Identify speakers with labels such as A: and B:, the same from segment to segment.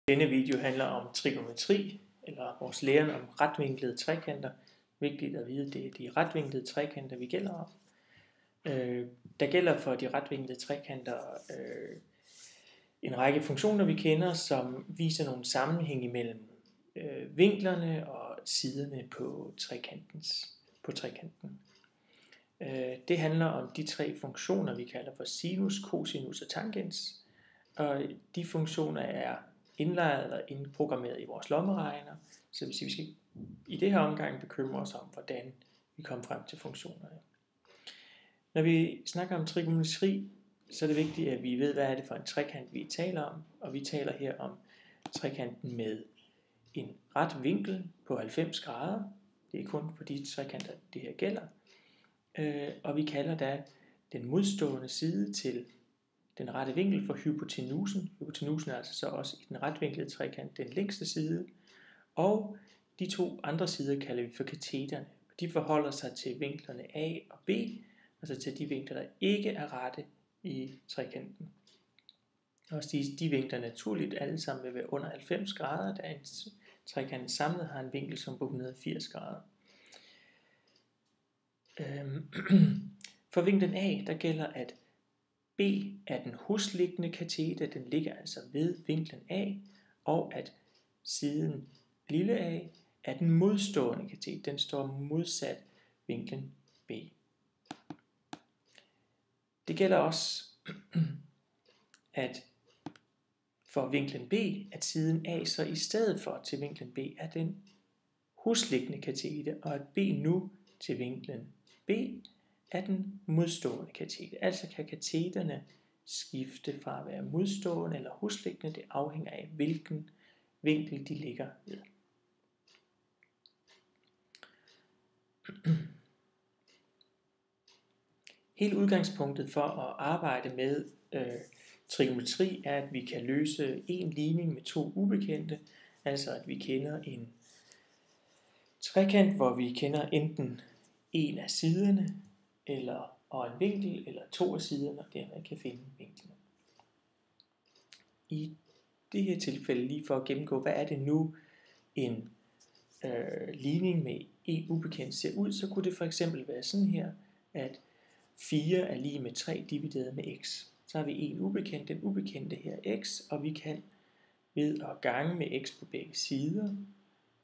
A: Denne video handler om trigonometri, eller vores læren om retvinklede trekanter. Vigtigt at vide, det er de retvinklede trekanter, vi gælder om. Der gælder for de retvinklede trekanter en række funktioner, vi kender, som viser nogle sammenhæng imellem vinklerne og siderne på trekanten. Det handler om de tre funktioner, vi kalder for sinus, cosinus og tangens. Og de funktioner er indlejret eller indprogrammeret i vores lommeregner, så vi skal i det her omgang bekymre os om, hvordan vi kommer frem til funktionerne. Når vi snakker om trigonometri, så er det vigtigt, at vi ved, hvad er det for en trekant, vi taler om. Og vi taler her om trekanten med en ret vinkel på 90 grader. Det er kun for de trekanter, det her gælder. Og vi kalder da den modstående side til den rette vinkel for hypotenusen. Hypotenusen er altså så også i den retvinklede trekant den længste side. Og de to andre sider kalder vi for kateterne. De forholder sig til vinklerne A og B, altså til de vinkler, der ikke er rette i trekanten. Og de vinkler naturligt alle sammen vil være under 90 grader, da en trekant samlet har en vinkel som på 180 grader. For vinklen A, der gælder, at B er den hosliggende kateter, den ligger altså ved vinklen A, og at siden lille a er den modstående kateter, den står modsat vinklen B. Det gælder også, at for vinklen B, at siden A så i stedet for til vinklen B er den hosliggende kateter, og at B nu til vinklen B er den modstående kateter. Altså kan kateterne skifte fra at være modstående eller hosliggende, det afhænger af hvilken vinkel de ligger ved. Hele udgangspunktet for at arbejde med trigonometri er, at vi kan løse en ligning med to ubekendte, altså at vi kender en trekant, hvor vi kender enten en af siderne og en vinkel, eller to af siderne, og dermed kan finde vinklerne. I det her tilfælde, lige for at gennemgå, hvad er det nu en ligning med en ubekendt ser ud, så kunne det for eksempel være sådan her, at 4 er lige med 3 divideret med x. Så har vi en ubekendt, den ubekendte her x, og vi kan ved at gange med x på begge sider,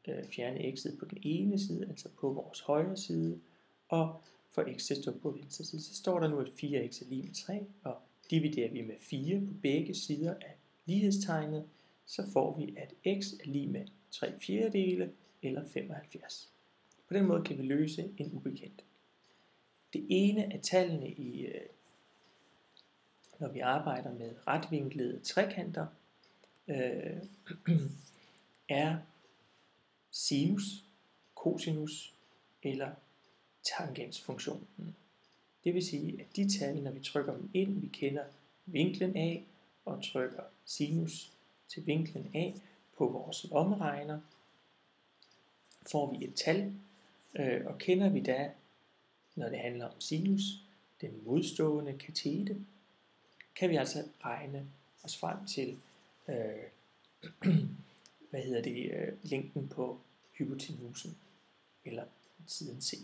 A: fjerne x'et på den ene side, altså på vores højre side, og for x til at stå på venstre side, så står der nu, at 4x er lige med 3, og dividerer vi med 4 på begge sider af lighedstegnet, så får vi, at x er lige med 3/4 eller 75. På den måde kan vi løse en ubekendt. Det ene af tallene, når vi arbejder med retvinklede trekanter, er sinus, cosinus eller tangensfunktionen. Det vil sige, at de tal, når vi trykker dem ind, vi kender vinklen A og trykker sinus til vinklen A på vores lommeregner, får vi et tal, og kender vi da, når det handler om sinus, den modstående kateter, kan vi altså regne os frem til længden på hypotenusen, eller siden C.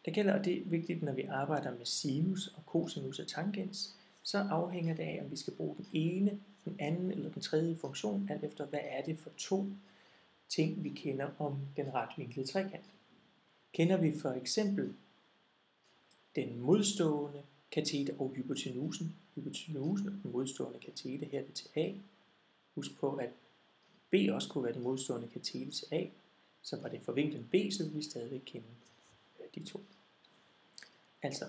A: Der gælder, og det er vigtigt, når vi arbejder med sinus og cosinus og tangens, så afhænger det af, om vi skal bruge den ene, den anden eller den tredje funktion, alt efter hvad er det for to ting, vi kender om den retvinklede trekant. Kender vi for eksempel den modstående kateter og hypotenusen og den modstående kateter her til A. Husk på, at B også kunne være den modstående kateter til A, så var det for vinklen B, så vil vi stadigvæk kende de to. Altså,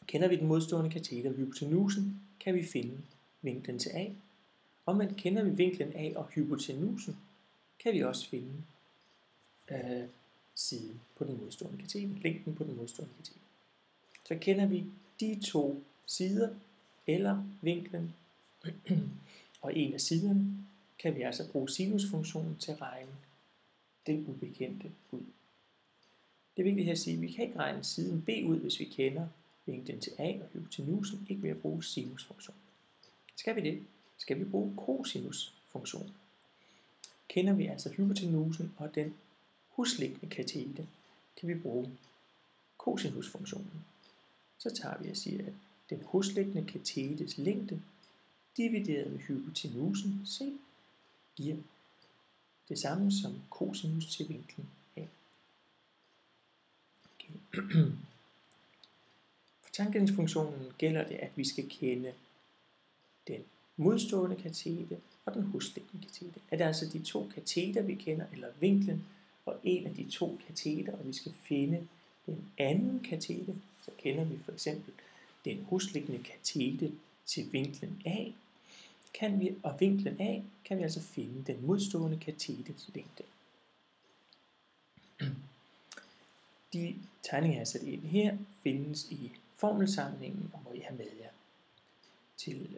A: kender vi den modstående kateter og hypotenusen, kan vi finde vinklen til A. Og man kender vi vinklen A og hypotenusen, kan vi også finde siden på den modstående kateter, længden på den modstående kateter. Så kender vi de to sider eller vinklen og en af siderne, kan vi altså bruge sinusfunktionen til at regne den ubekendte ud. Det er vigtigt her at sige, at vi kan ikke regne siden B ud, hvis vi kender vinklen til A og hypotenusen, ikke ved at bruge sinusfunktionen. Skal vi det, skal vi bruge cosinusfunktionen. Kender vi altså hypotenusen og den husliggende katete, kan vi bruge cosinusfunktionen. Så tager vi og siger, at den husliggende katetes længde divideret med hypotenusen C giver det samme som cosinus til vinklen A. Okay. For tangensfunktionen gælder det, at vi skal kende den modstående katete og den husliggende katete. Er det altså de to kateter, vi kender, eller vinklen, og en af de to kateter, og vi skal finde den anden katete, så kender vi for eksempel den husliggende katete til vinklen A, og vinklen A kan vi altså finde den modstående katetes længde. De tegninger, jeg har sat ind her, findes i formelsamlingen, og må I have med jer til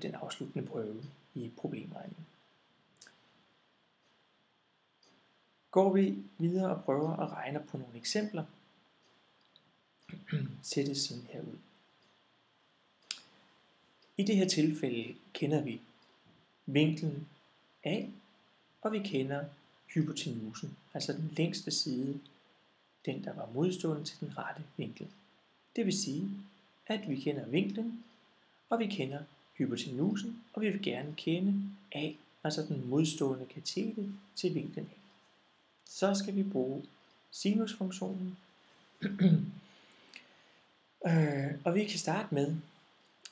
A: den afsluttende prøve i problemregning. Går vi videre og prøver at regne på nogle eksempler, ser det sådan her ud. I det her tilfælde kender vi vinklen A, og vi kender hypotenusen, altså den længste side, den der var modstående til den rette vinkel. Det vil sige, at vi kender vinklen, og vi kender hypotenusen, og vi vil gerne kende A, altså den modstående katete til vinklen A. Så skal vi bruge sinusfunktionen, og vi kan starte med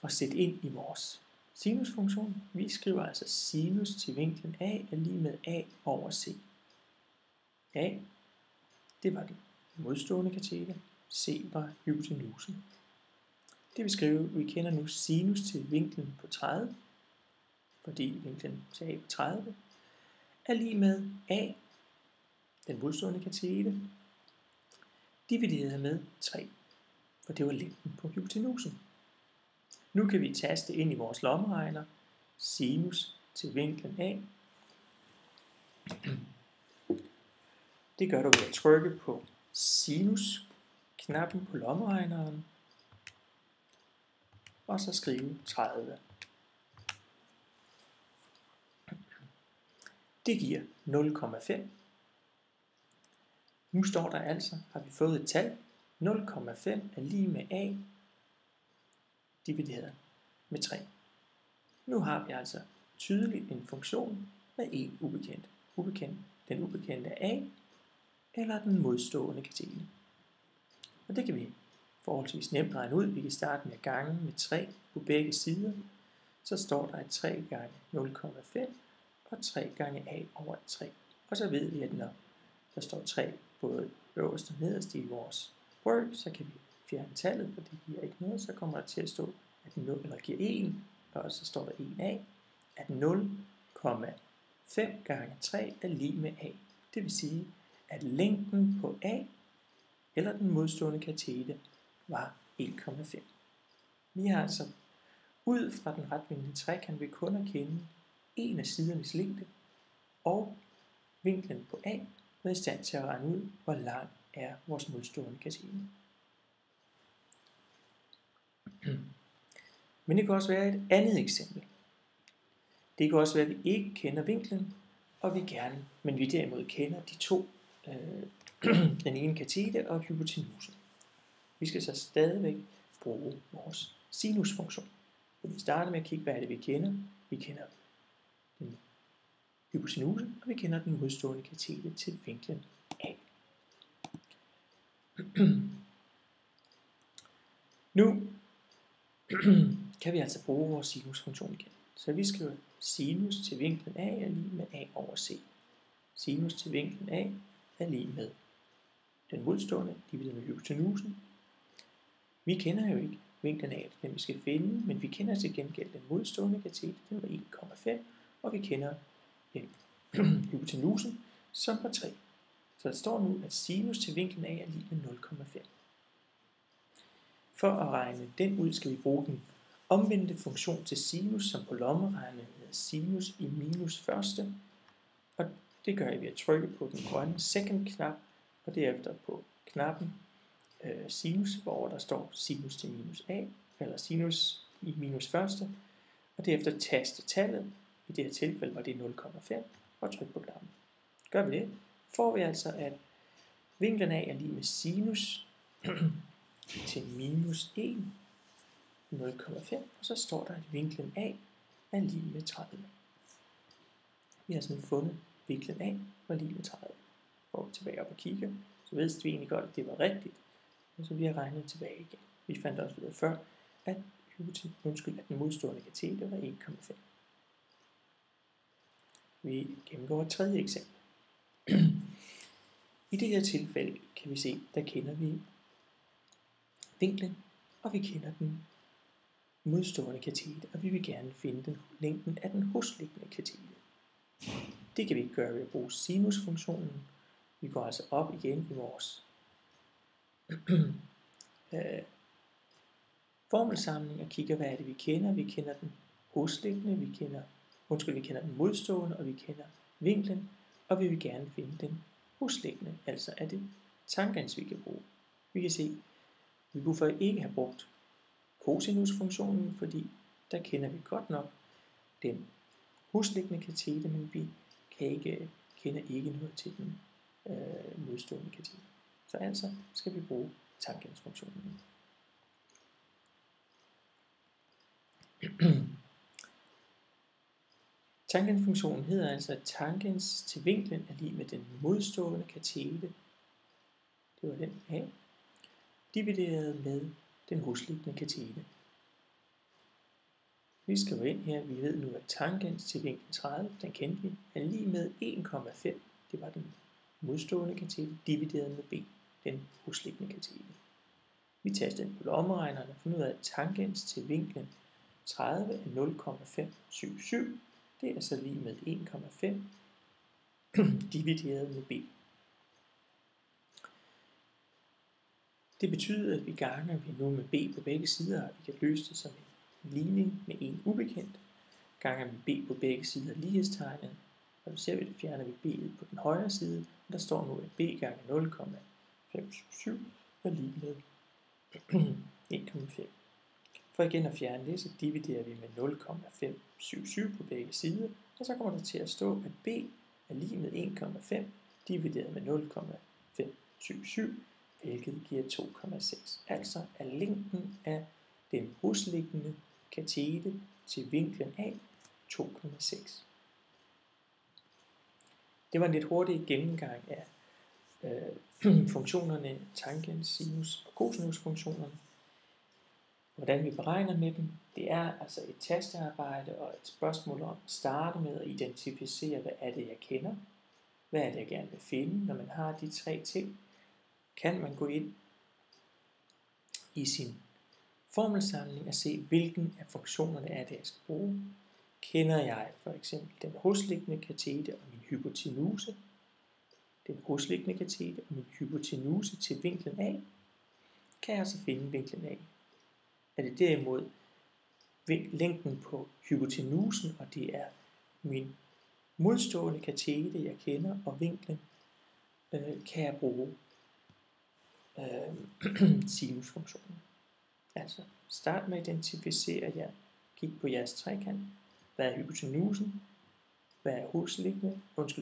A: at sætte ind i vores sinusfunktion. Vi skriver altså sinus til vinklen A er lige med A over C. A, det var den modstående katete, C var hypotenusen. Det vil skrive, vi kender nu sinus til vinklen på 30, fordi vinklen til A på 30, er lige med A, den modstående katete, divideret med 3, for det var længden på hypotenusen. Nu kan vi taste ind i vores lommeregner, sinus til vinklen A. Det gør du ved at trykke på sinus-knappen på lommeregneren, og så skrive 30. Det giver 0,5. Nu står der altså, har vi fået et tal, 0,5 er lige med A divideret med 3. Nu har vi altså tydeligt en funktion med en ubekendt. Den ubekendte er A, eller den modstående katete. Og det kan vi forholdsvis nemt regne ud. Vi kan starte med gange med 3 på begge sider. Så står der 3 gange 0,5 og 3 gange A over 3. Og så ved vi, at når der står 3 både øverst og nederst i vores brøk, så kan vi fjerne tallet, for det giver ikke noget. Så kommer der til at stå, at 0, eller giver 1, og så står der 1A, at 0,5 gange 3 er lige med A. Det vil sige, at længden på A, eller den modstående katete, var 1,5. Vi har altså ud fra den retvinklede trekant vi kun at kende en af sidernes længde, og vinklen på A er i stand til at regne ud, hvor lang er vores modstående katete. Men det kan også være et andet eksempel. Det kan også være, at vi ikke kender vinklen, men vi derimod kender de to, den ene katete og hypotenusen. Vi skal så stadigvæk bruge vores sinusfunktion. Så vi starter med at kigge, hvad er det vi kender. Vi kender den hypotenusen, og vi kender den modstående katete til vinklen A. Nu kan vi altså bruge vores sinusfunktion igen. Så vi skriver sinus til vinklen A er lige med A over C. Sinus til vinklen A er lige med den modstående divideret med hypotenusen. Vi kender jo ikke vinklen A, den vi skal finde, men vi kender til gengæld den modstående katete, den var 1,5, og vi kender den hypotenusen, som var 3. Så der står nu, at sinus til vinklen A er lige med 0,5. For at regne den ud, skal vi bruge den omvendte funktion til sinus, som på lommeregneren hedder sinus i minus første. Og det gør jeg ved at trykke på den grønne second-knap, og derefter på knappen sinus, hvor der står sinus til minus A, eller sinus i minus første. og derefter taste tallet. I det her tilfælde var det 0,5 og tryk på knappen. Gør vi det, får vi altså, at vinklen A er lige med sinus til minus 1, 0,5, og så står der, at vinklen A er lige med 30. Vi har sådan fundet, at vinklen A var lige med 30. Går vi tilbage op og kigger, så vidste vi egentlig godt, at det var rigtigt, og så vi har regnet tilbage igen. Vi fandt også ud af før, at den modstående kateter var 1,5. Vi gennemgår et tredje eksempel. I det her tilfælde kan vi se, der kender vi vinklen, og vi kender den modstående kateter, og vi vil gerne finde længden af den hosliggende kateter. Det kan vi ikke gøre ved at bruge sinusfunktionen. Vi går altså op igen i vores formelsamling og kigger, hvad er det vi kender. Vi kender den hosliggende, vi kender den modstående, og vi kender vinklen, og vi vil gerne finde den hosliggende, altså er det tangens, vi kan bruge. Vi kan se, vi kunne for ikke have brugt cosinusfunktionen, fordi der kender vi godt nok den hosliggende kateter, men vi kender ikke noget til den modstående kateter. Så altså skal vi bruge tangensfunktionen. Tangensfunktionen hedder altså, at tangens til vinklen er lige med den modstående kateter, det var den her, divideret med den hosliggende kateter. Vi skriver ind her, vi ved nu, at tangens til vinkel 30, den kendte vi, er lige med 1,5, det var den modstående kateter, divideret med b, den hosliggende kateter. Vi taster ind på lommeregneren og finder ud af, at tangens til vinklen 30 er 0,577, det er så lige med 1,5 divideret med b. Det betyder, at vi ganger vi nu med b på begge sider, og vi kan løse det som en ligning med en ubekendt. Ganger med b på begge sider lighedstegnet, og så ser vi, at fjerner vi b'et på den højre side, og der står nu, at b gange 0,577 er lige med 1,5. For igen at fjerne det, så dividerer vi med 0,577 på begge sider, og så kommer der til at stå, at b er lige med 1,5 divideret med 0,577, hvilket giver 2,6. Altså er længden af den hosliggende kateter til vinklen A 2,6. Det var en lidt hurtig gennemgang af funktionerne tangens, sinus og cosinusfunktionerne. Hvordan vi beregner med dem, det er altså et tastearbejde og et spørgsmål om at starte med at identificere, hvad er det, jeg kender, hvad er det, jeg gerne vil finde. Når man har de tre ting, kan man gå ind i sin formelsamling og se, hvilken af funktionerne er det, jeg skal bruge. Kender jeg for eksempel den hosliggende kateter og min hypotenuse, den hosliggende kateter og min hypotenuse til vinklen A, kan jeg altså finde vinklen A. Er det derimod længden på hypotenusen, og det er min modstående kateter, jeg kender, og vinklen, kan jeg bruge sinusfunktionen. Altså start med at identificere jer. Kig på jeres trekant. Hvad er hypotenusen? Hvad er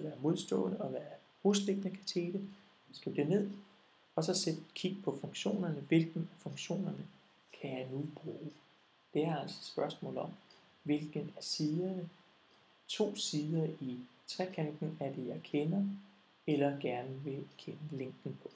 A: hvad er modstående, og hvad er hosliggende kateter? Skriv det ned, og så kig på funktionerne. Hvilken af funktionerne kan jeg nu bruge? Det er altså et spørgsmål om, hvilken af siderne, 2 sider i trekanten, er det jeg kender, eller gerne vil kende længden på.